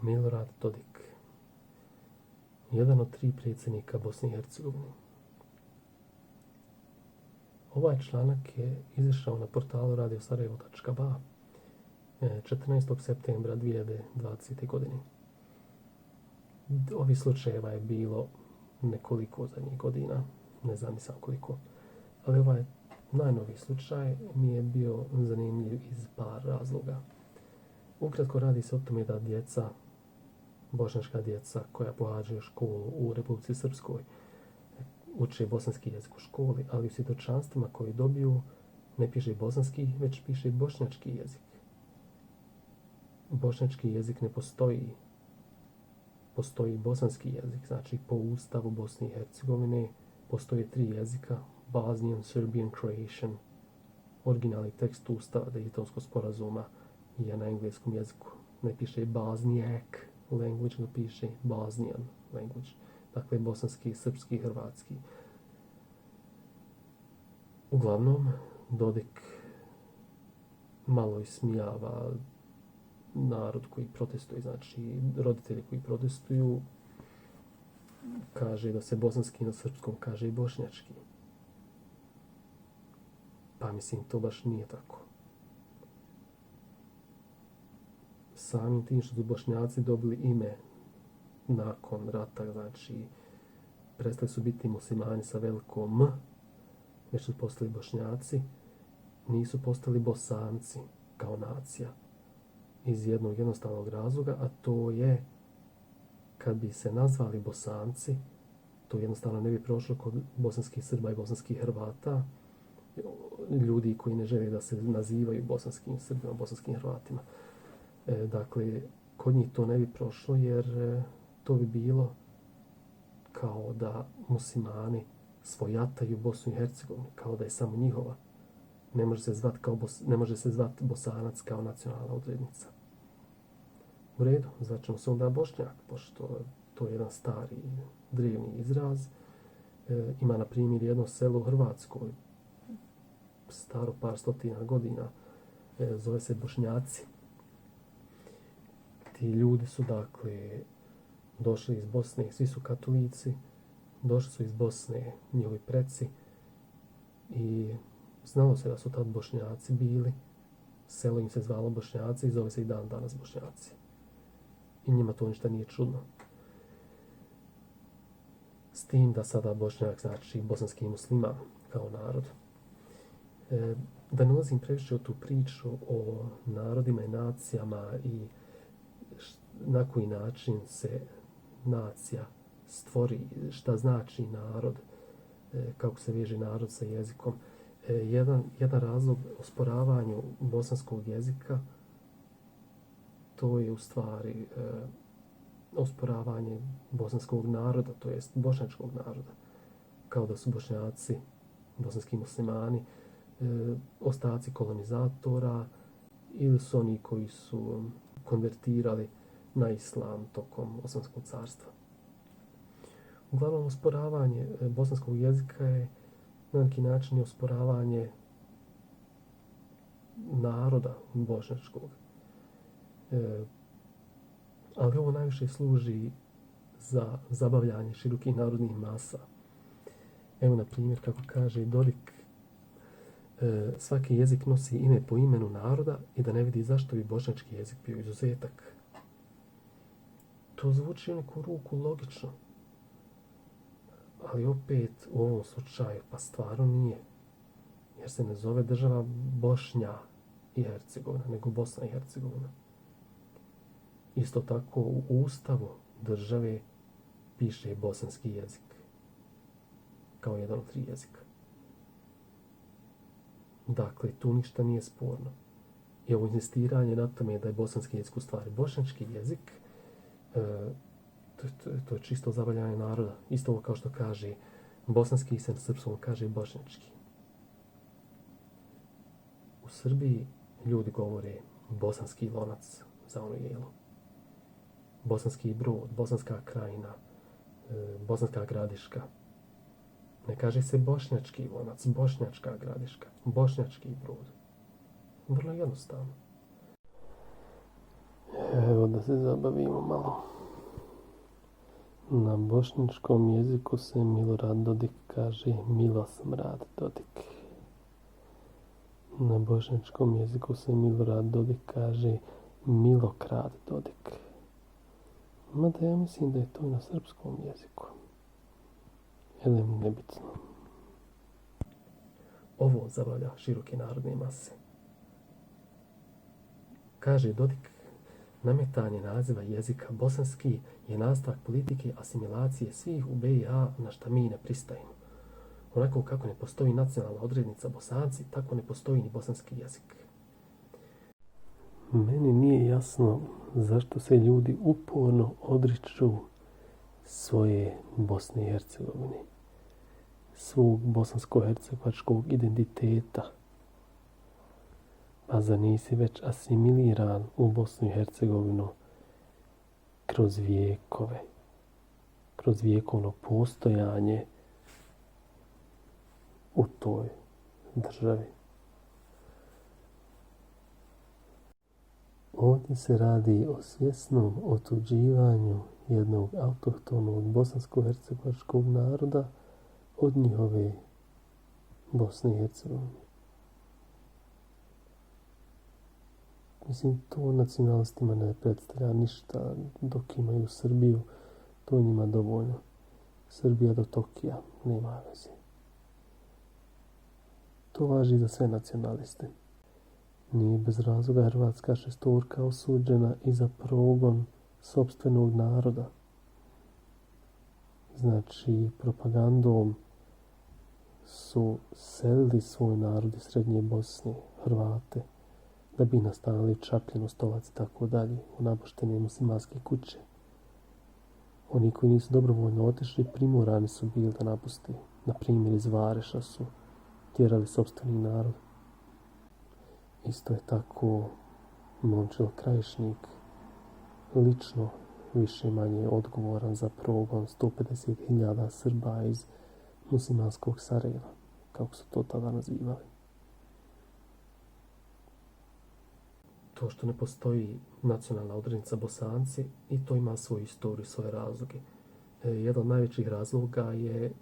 Milorad Dodik, jedan od 3 predsjednika Bosne i Hercegovine. Ovaj članak je izašao na portalu radiosarajevo.ba 14. septembra 2020. godine. Ovih slučajeva je bilo nekoliko zadnjih godina, ne znam ni sam koliko, ali ovaj najnoviji slučaj mi je bio zanimljiv iz par razloga. Ukratko radi se o tome da djeca, bošnjačka djeca koja pohađaju školu u Republici Srpskoj, uče bosanski jezik u školi, ali u svjedočanstvima koji dobiju ne piše bosanski, već piše bošnjački jezik. Bošnjački jezik ne postoji. Postoji bosanski jezik, znači po Ustavu Bosne i Hercegovine postoje 3 jezika, Bosnian, Serbian, Croatian. Originalni tekst Ustava Dejtonskog sporazuma je na engleskom jeziku. Ne piše Bosniak language, nego piše Bosnian language. Dakle, bosanski, srpski, hrvatski. Uglavnom, Dodik malo ismijava narod koji protestuje, znači roditelji koji protestuju, kaže da se bosanski na srpskom kaže i bošnjački. Pa mislim, to baš nije tako. Samim tim što su Bošnjaci dobili ime nakon rata, znači prestali su biti muslimani sa velikom M, već su postali Bošnjaci, nisu postali Bosanci kao nacija. Iz jednog jednostavnog razloga, a to je kad bi se nazvali Bosanci, to jednostavno ne bi prošlo kod bosanskih Srba i bosanskih Hrvata, ljudi koji ne žele da se nazivaju bosanskim Srbima, bosanskim Hrvatima. Dakle, kod njih to ne bi prošlo jer to bi bilo kao da muslimani svojataju Bosnu i Hercegovinu, kao da je samo njihova. Ne može se zvati Bosanac kao nacionalna odrednica. U redu, zvaćemo se onda Bošnjak, pošto to je jedan stari, drevni izraz. Ima, na primjer, jedno selo u Hrvatskoj, staro par stotina godina, zove se Bošnjaci. Ti ljudi su, dakle, došli iz Bosne, svi su katolici, došli su iz Bosne njihovi preci i znalo se da su tad Bošnjaci bili, selo im se zvalo Bošnjaci i zove se i dan danas Bošnjaci. I njima to ništa nije čudno. S tim da sada Bošnjak znači bosanski musliman kao narod. Da ne ulazim previše u tu priču o narodima i nacijama i na koji način se nacija stvori, šta znači narod, kako se veže narod sa jezikom. Jedan razlog osporavanju bosanskog jezika, to je u stvari osporavanje bosanskog naroda, to jest bošnjačkog naroda. Kao da su Bošnjaci, bosanski muslimani, ostaci kolonizatora ili su oni koji su konvertirali na islam tokom Osmanskog carstva. Uglavnom, osporavanje bosanskog jezika je na neki način osporavanje naroda bošnjačkog. Ali ovo najviše služi za zabavljanje širokih narodnih masa. Evo, na primjer, kako kaže Dodik, svaki jezik nosi ime po imenu naroda i da ne vidi zašto bi bošnjački jezik bio izuzetak. To zvuči u neku ruku logično. Ali opet u ovom slučaju pa stvarno nije. Jer se ne zove država Bošnja i Hercegovina, nego Bosna i Hercegovina. Isto tako u Ustavu države piše bosanski jezik kao jedan od 3 jezika. Dakle, tu ništa nije sporno. I ovo insistiranje na tome da je bosanski jezik u stvari bošnjački jezik, to je čisto zabavljanje naroda. Isto ovo kao što kaže bosanski se na srpskom kaže bošnjački. U Srbiji ljudi govore bosanski lonac za ono jelo. Bosanski Brod, Bosanska Krajina, Bosanska Gradiška. Ne kaže se bošnjački lonac, bošnjačka Gradiška, bošnjački Brod. Vrlo jednostavno. Evo, se zabavimo malo. Na bošnjačkom jeziku se Milorad Dodik kaže Milosmrad Dodik. Na bošnjačkom jeziku se Milorad Dodik kaže Milokrad Dodik. Mada ja mislim da je to i na srpskom jeziku. Elem, nebitno. Ovo zabavlja široke narodne mase. Kaže Dodik, nametanje naziva jezika bosanski je nastavak politike asimilacije svih u BiH na šta mi ne pristajemo. Onako kako ne postoji nacionalna odrednica Bosanci, tako ne postoji ni bosanski jezik. Meni nije jasno zašto se ljudi uporno odriču svoje Bosne i Hercegovine, svog bosansko-hercegovačkog identiteta. Pa zar nisi već asimiliran u Bosnu i Hercegovinu kroz vijekove, kroz vjekovno postojanje u toj državi? Ovdje se radi o svjesnom otuđivanju jednog autohtonog bosansko-hercegovačkog naroda od njihove Bosne i Hercegovine. Mislim, to nacionalistima ne predstavlja ništa, dok imaju Srbiju, to njima dovoljno. Srbija do Tokija, nema veze. To važi za sve nacionaliste. Nije bez razloga hrvatska šestorka osuđena i za progon sopstvenog naroda. Znači, propagandom su selili svoj narod iz Srednje Bosne, Hrvate, da bi nastanili Čapljinu, Stolac i tako dalje, u napuštene muslimanske kuće. Oni koji nisu dobrovoljno otišli, primorani su bili da napuste. Na primjer, iz Vareša su tjerali sopstveni narod. Isto je tako Momčilo Krajišnik lično više manje odgovoran za progon 150.000 Srba iz muslimanskog Sarajeva, kako su to tada nazivali. To što ne postoji nacionalna odrednica Bosanci, i to ima svoju istoriju, svoje razloge. Jedan od najvećih razloga je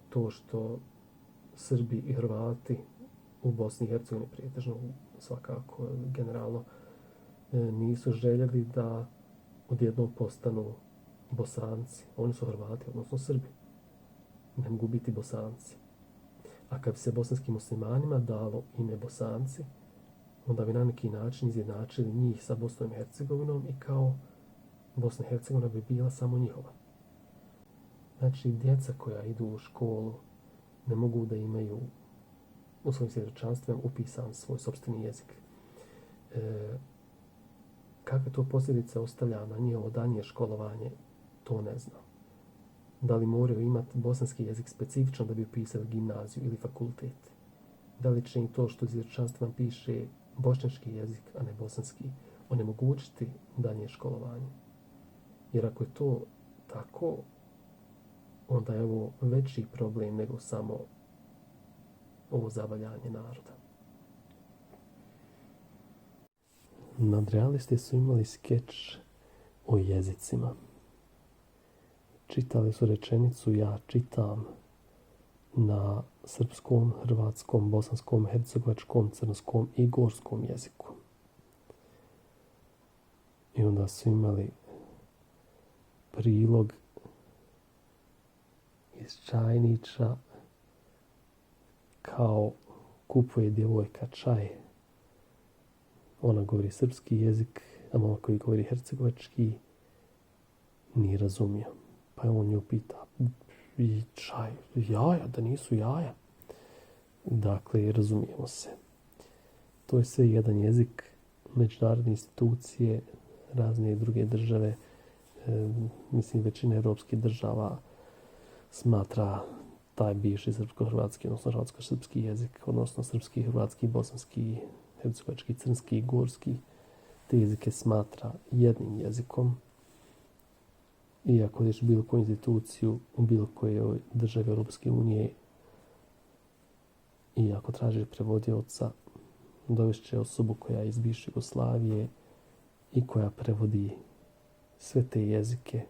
to što Srbi i Hrvati u Bosni i Hercegovini, prijetežno svakako generalno, nisu željeli da odjednom postanu Bosanci. Oni su Hrvati, odnosno Srbi. Ne mogu biti Bosanci. A kad bi se bosanskim muslimanima dalo ime Bosanci, onda bi na neki način izjednačili njih sa Bosnom i Hercegovinom i kao Bosna i Hercegovina bi bila samo njihova. Znači, djeca koja idu u školu ne mogu da imaju u svojim svjedočanstvima upisan svoj sopstveni jezik. Kakve to posljedice ostavlja na njihovo daljnje školovanje, to ne znam. Da li moraju imati bosanski jezik specifično da bi upisali gimnaziju ili fakultet? Da li će im to što u svjedočanstvima piše bošnjački jezik, a ne bosanski, onemogućiti daljnje školovanje? Jer ako je to tako, onda je ovo veći problem nego samo ovo zabavljanje naroda. Nadrealisti su imali skeč o jezicima. Čitali su rečenicu ja čitam na srpskom, hrvatskom, bosanskom, hercegovačkom, crnskom i gorskom jeziku. I onda su imali prilog iz čajniča kao kupuje djevojka čaj. Ona govori srpski jezik, a momak koji govori hercegovački nije razumio. Pa je on nju pita, i čaj, jaja, da nisu jaja. Dakle, razumijemo se. To je sve jedan jezik, međunarodne institucije, razne druge države. Mislim, većina evropskih država smatra taj bivši srpsko-hrvatski, odnosno hrvatsko-srpski jezik, odnosno srpski, hrvatski, bosanski, hercegovački, crnski i gorski. Te jezike smatra jednim jezikom. Iako ideš bilo koju instituciju u bilo kojoj državi Europske unije i ako tražiš prevodioca, dovešće osobu koja je iz bivše Jugoslavije i koja prevodi sve te jezike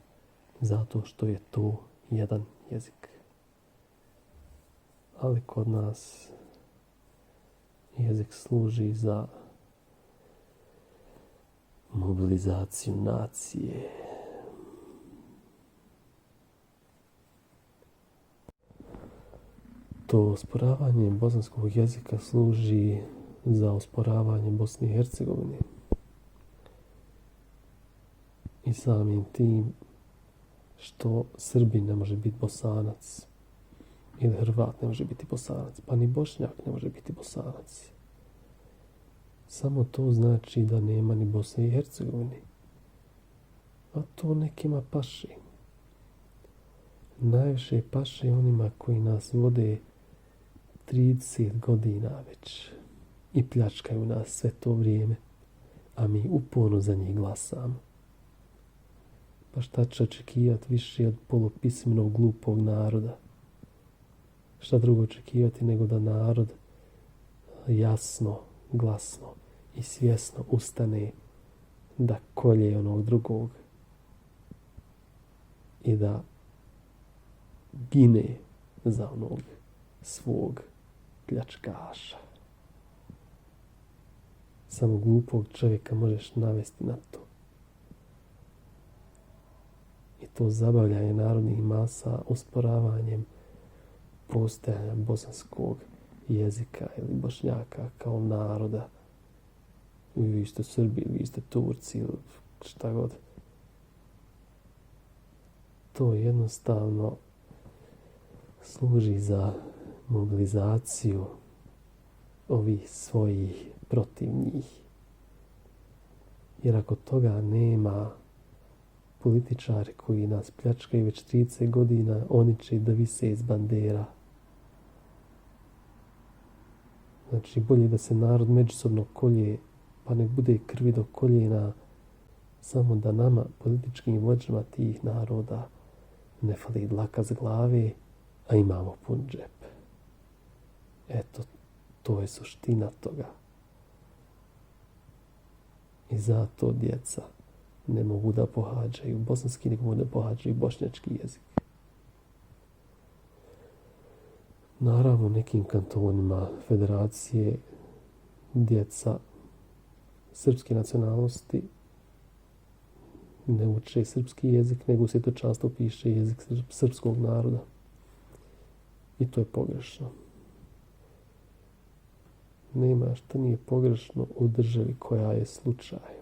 zato što je to jedan jezik. Ali kod nas jezik služi za mobilizaciju nacije. To osporavanje bosanskog jezika služi za osporavanje Bosne i Hercegovine. I samim tim što Srbin ne može biti Bosanac ili Hrvat ne može biti Bosanac, pa ni Bošnjak ne može biti Bosanac. Samo to znači da nema ni Bosne i Hercegovine. A to nekima paše. Najviše paše onima koji nas vode 30 godina već i pljačkaju nas sve to vrijeme, a mi uporno za njih glasamo. Pa šta će očekivati više od polupismenog glupog naroda? Šta drugo očekivati nego da narod jasno, glasno i svjesno ustane da kolje onog drugog i da gine za onog svog pljačkaša. Samo glupog čovjeka možeš navesti na to. I to zabavljanje narodnih masa osporavanjem postojanja bosanskog jezika ili Bošnjaka kao naroda. Vi ste Srbi, vi ste Turci ili šta god. To jednostavno služi za mobilizaciju ovih svojih protiv njih. Jer ako toga nema, političari koji nas pljačkaju već 30 godina, oni će da vise iz bandera. Znači, bolje da se narod međusobno kolje, pa nek bude krvi do koljena, samo da nama, političkim vođama tih naroda, ne fali dlaka z glave, a imamo pun džep. Eto, to je suština toga. I zato djeca ne mogu da pohađaju bosanski, nego mogu da pohađaju bošnjački jezik. Naravno, u nekim kantonima federacije djeca srpske nacionalnosti ne uče srpski jezik, nego se to často piše jezik srpskog naroda. I to je pogrešno. Nema što nije pogrešno u državi koja je slučaj.